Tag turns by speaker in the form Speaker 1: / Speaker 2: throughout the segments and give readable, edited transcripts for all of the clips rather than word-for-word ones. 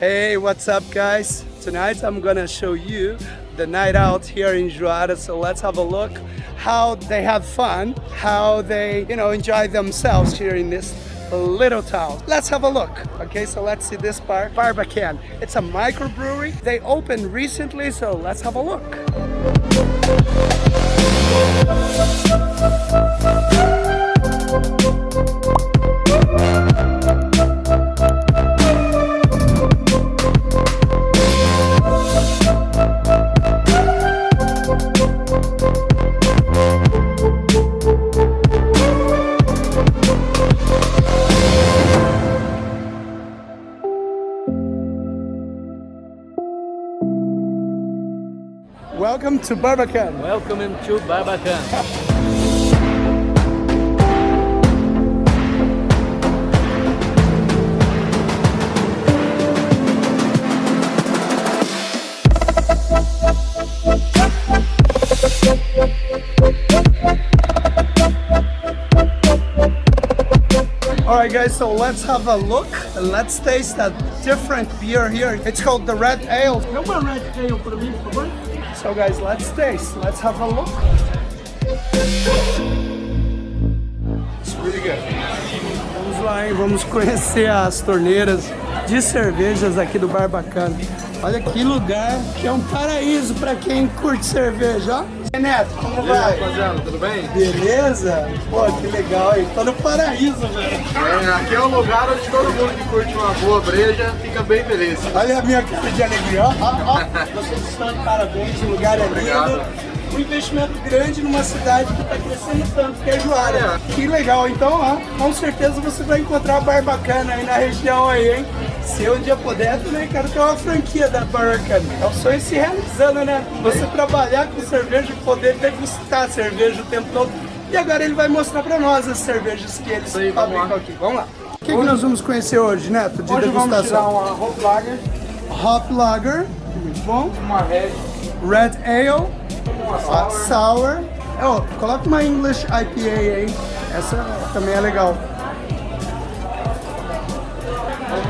Speaker 1: Hey, what's up guys? Tonight I'm gonna show you the night out here in Juara, so let's have a look how they have fun, how they, enjoy themselves here in this little town. Let's have a look. Okay, so let's see this bar, Barbacan. It's a microbrewery. They opened recently, so let's have a look. Welcome to Barbacan.
Speaker 2: Welcome to Barbacan.
Speaker 1: Alright guys, so let's have a look and let's taste a different beer here. It's called the Red Ale. Tem uma Red Ale para mim, por favor? So guys, let's taste. Let's have a look. It's really good. Vamos lá, hein? Vamos conhecer as torneiras de cervejas aqui do Barbacan. Olha que lugar, que é um paraíso para quem curte cerveja, ó. E Neto, como vai?
Speaker 3: Rapaziada, tudo bem?
Speaker 1: Beleza? Pô, que legal, hein? Tô no paraíso, velho.
Speaker 3: Aqui é um lugar onde todo mundo que curte uma boa breja fica bem feliz.
Speaker 1: Olha a minha cara de alegria, ó. Vocês estão de parabéns, o lugar é lindo. Um investimento grande numa cidade que está crescendo tanto, que é Juara. Que legal, então, ó, com certeza você vai encontrar Barbacana aí na região aí, hein? Se eu um dia puder, também quero ter uma franquia da Barbacana. É o sonho se realizando, né? Você trabalhar com cerveja, poder degustar cerveja o tempo todo. E agora ele vai mostrar pra nós as cervejas que eles fabricam aqui. Vamos lá. O que nós vamos conhecer hoje, Neto, de
Speaker 3: Hoje
Speaker 1: degustação?
Speaker 3: vamos tirar uma Hop Lager,
Speaker 1: Hop Lager, muito bom.
Speaker 3: uma
Speaker 1: Red Ale,
Speaker 3: uma
Speaker 1: Sour. Oh, coloca uma English IPA aí. Essa também é legal.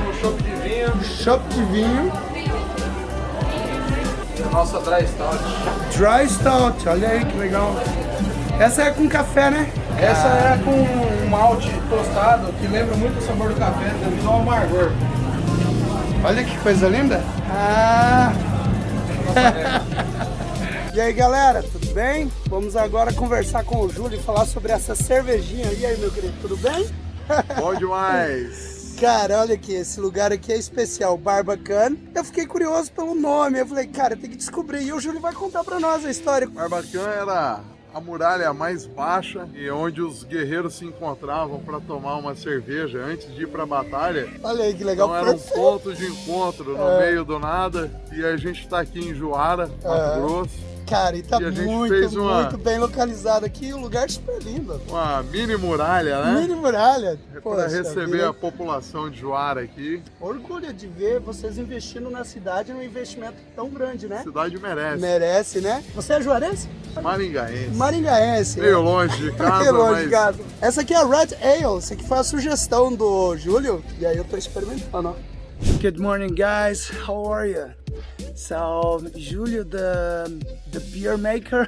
Speaker 3: um chopp de vinho,
Speaker 1: Chopp de vinho.
Speaker 3: nossa Dry Stout.
Speaker 1: Dry Stout, olha aí que legal. Essa é com café, né?
Speaker 3: Essa é com um malte tostado que lembra muito o sabor do café, devido ao amargor.
Speaker 1: Olha que coisa linda. Ah. E aí galera, tudo bem? Vamos agora conversar com o Júlio e falar sobre essa cervejinha. E aí meu querido, tudo bem?
Speaker 4: Bom demais!
Speaker 1: Cara, olha aqui, esse lugar aqui é especial, Barbacan. Eu fiquei curioso pelo nome, eu falei, cara, tem que descobrir. E o Júlio vai contar pra nós a história.
Speaker 4: Barbacan era a muralha mais baixa e onde os guerreiros se encontravam para tomar uma cerveja antes de ir para a batalha.
Speaker 1: Olha aí que legal.
Speaker 4: Então era um ponto de encontro no meio do nada. E a gente está aqui em Juara, Mato Grosso.
Speaker 1: Cara, e tá
Speaker 4: a gente
Speaker 1: muito,
Speaker 4: fez
Speaker 1: muito bem localizado aqui, um lugar super lindo.
Speaker 4: Uma mini muralha, né?
Speaker 1: Mini muralha.
Speaker 4: Para receber a população de Juara aqui.
Speaker 1: Orgulho de ver vocês investindo na cidade, num investimento tão grande, né?
Speaker 4: A cidade merece.
Speaker 1: Merece, né? Você é juarense?
Speaker 4: Maringaense.
Speaker 1: Maringaense.
Speaker 4: Meio longe de casa,
Speaker 1: Meio longe
Speaker 4: mas...
Speaker 1: de casa. Essa aqui é a Red Ale, essa aqui foi a sugestão do Júlio, e aí eu tô experimentando, ó. Good morning guys, how are you? So, Julio, the beer maker,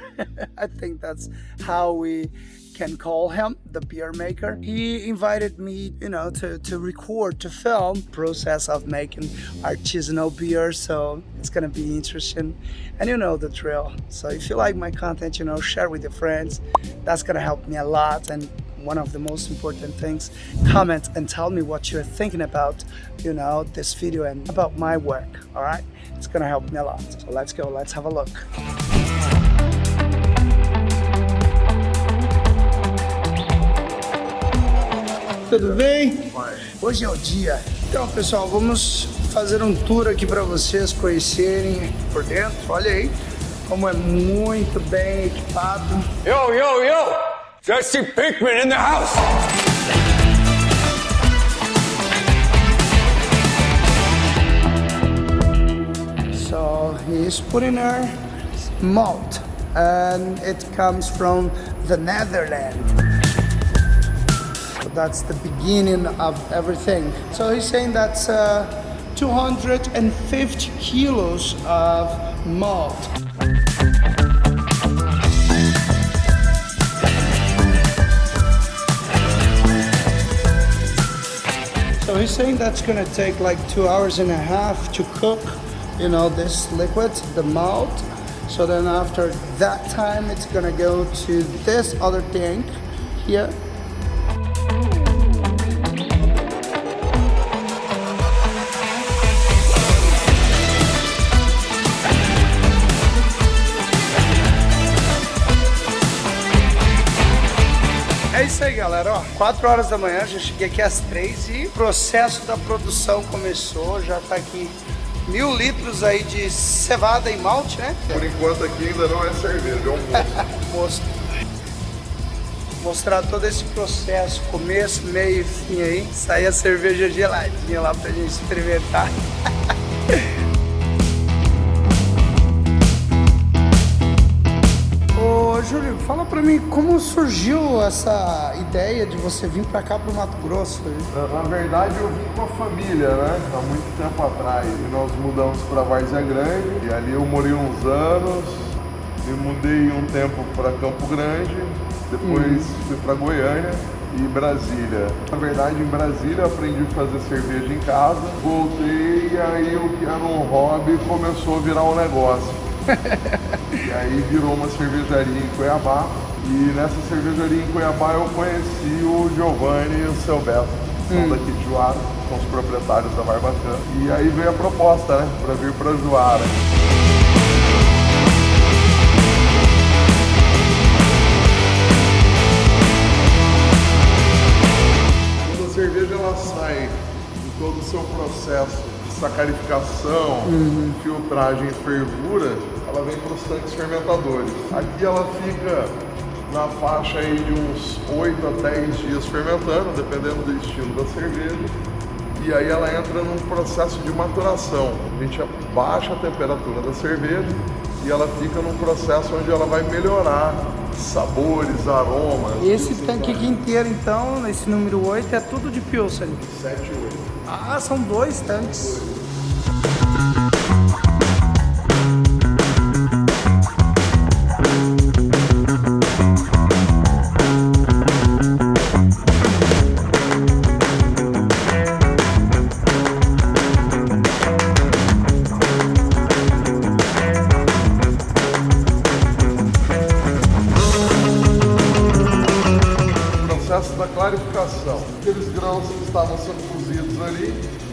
Speaker 1: I think that's how we can call him, the beer maker. He invited me, to record, to film process of making artisanal beer, so it's gonna be interesting. And you know the drill. So if you like my content, share with your friends. That's gonna help me a lot. And one of the most important things, comment and tell me what you're thinking about, this video and about my work, all right? It's gonna help me a lot. So let's go, let's have a look. Tudo bem? Hoje é o dia. Então, pessoal, vamos fazer um tour aqui para vocês conhecerem por dentro. Olha aí como é muito bem equipado.
Speaker 5: Yo, yo, yo! Jesse Pinkman in the house!
Speaker 1: So he's putting her malt, and it comes from the Netherlands. So that's the beginning of everything. So he's saying that's 250 kilos of malt. So he's saying that's gonna take like 2.5 hours to cook, you know, this liquid, the malt. So then after that time, it's gonna go to this other tank here. É isso aí, galera, ó, 4 horas da manhã, já cheguei aqui às 3 e o processo da produção começou, já tá aqui 1000 litros aí de cevada e malte, né?
Speaker 4: Por enquanto aqui ainda não é cerveja, é um
Speaker 1: Mosto. Mostrar todo esse processo, começo, meio e fim aí, sair a cerveja geladinha lá pra gente experimentar. Ô Júlio, fala pra mim, como surgiu essa ideia de você vir pra cá pro Mato Grosso?
Speaker 4: Na verdade eu vim com a família, né? Há muito tempo atrás. E nós mudamos para Várzea Grande e ali eu morei uns anos. Me mudei um tempo para Campo Grande, depois fui para Goiânia e Brasília. Na verdade em Brasília eu aprendi a fazer cerveja em casa. Voltei e aí o que era um hobby começou a virar um negócio. E aí virou uma cervejaria em Cuiabá. E nessa cervejaria em Cuiabá eu conheci o Giovanni e o seu Beto, são daqui de Juara, são os proprietários da Barbacana. E aí veio a proposta, né, para vir para Juara. Quando a cerveja ela sai em todo o seu processo de sacarificação, filtragem e fervura, ela vem para os tanques fermentadores. Aqui ela fica na faixa aí de uns 8 a 10 dias fermentando, dependendo do estilo da cerveja. E aí ela entra num processo de maturação. A gente abaixa a temperatura da cerveja e ela fica num processo onde ela vai melhorar sabores, aromas.
Speaker 1: E esse tanque aqui inteiro, então, esse número 8, é tudo de Pilsen?
Speaker 4: 7 e 8.
Speaker 1: Ah, são 2 tanques.
Speaker 4: Da clarificação. Aqueles grãos que estavam sendo cozidos ali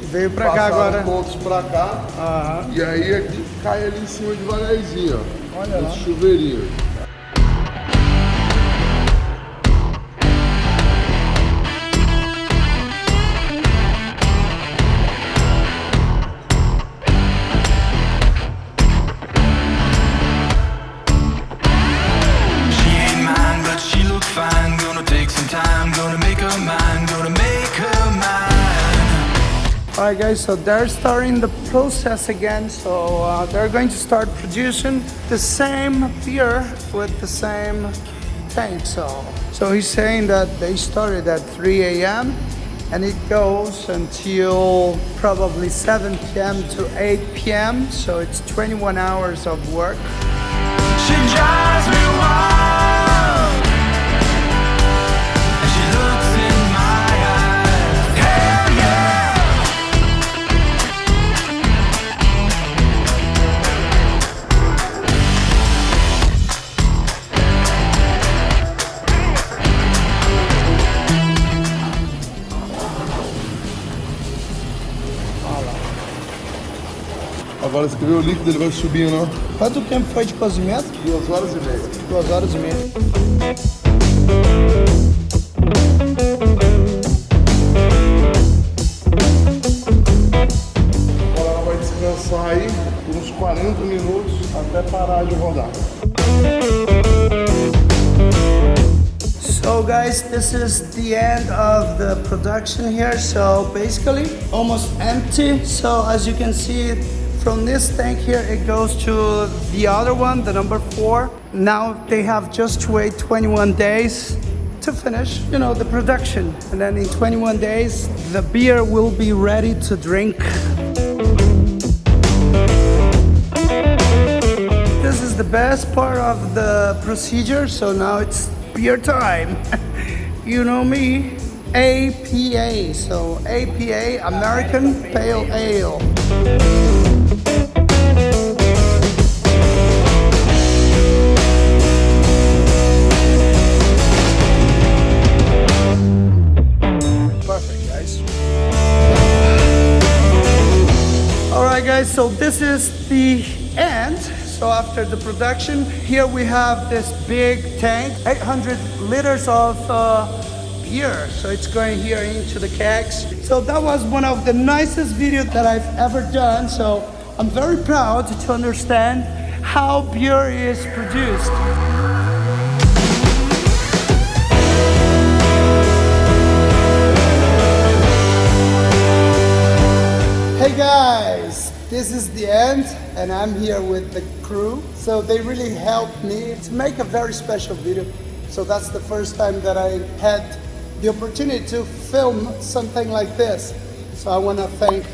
Speaker 1: veio pra cá agora.
Speaker 4: Todos pra cá. E aí aqui cai ali em cima devagarzinho, ó.
Speaker 1: Olha lá.
Speaker 4: Esse chuveirinho.
Speaker 1: Alright guys, so they're starting the process again, so they're going to start producing the same beer with the same tank. So he's saying that they started at 3 a.m. and it goes until probably 7 p.m. to 8 p.m. So it's 21 hours of work.
Speaker 2: She drives me wild, and she looks in my eyes. Hell yeah!
Speaker 4: Agora você vê o líquido, ele vai subindo, ó.
Speaker 1: Quanto tempo foi de cozimento?
Speaker 4: 2 horas e meia.
Speaker 1: 2 horas e meia.
Speaker 4: Agora ela vai descansar aí por uns 40 minutos até parar de rodar.
Speaker 1: So guys, this is the end of the production here. So basically almost empty. So as you can see, from this tank here, it goes to the other one, the number 4. Now they have just to wait 21 days to finish, you know, the production. And then in 21 days, the beer will be ready to drink. best part of the procedure. So now it's beer time. You know me, APA. So APA, American Pale Ale. Perfect, guys. All right, guys, so this is the end. So after the production, here we have this big tank, 800 liters of beer. So it's going here into the kegs. So that was one of the nicest videos that I've ever done. So I'm very proud to understand how beer is produced. Hey guys, this is the end and I'm here with the crew. So they really helped me to make a very special video. So that's the first time that I had the opportunity to film something like this. So I want to thank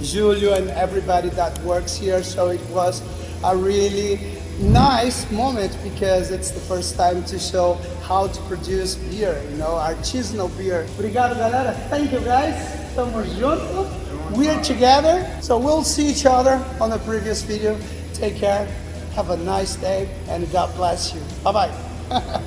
Speaker 1: Julio and everybody that works here. So it was a really nice moment because it's the first time to show how to produce beer, you know, artisanal beer. Obrigado, galera. Thank you, guys. Estamos juntos. We're together. So we'll see each other on the previous video. Take care. Have a nice day and God bless you. Bye-bye.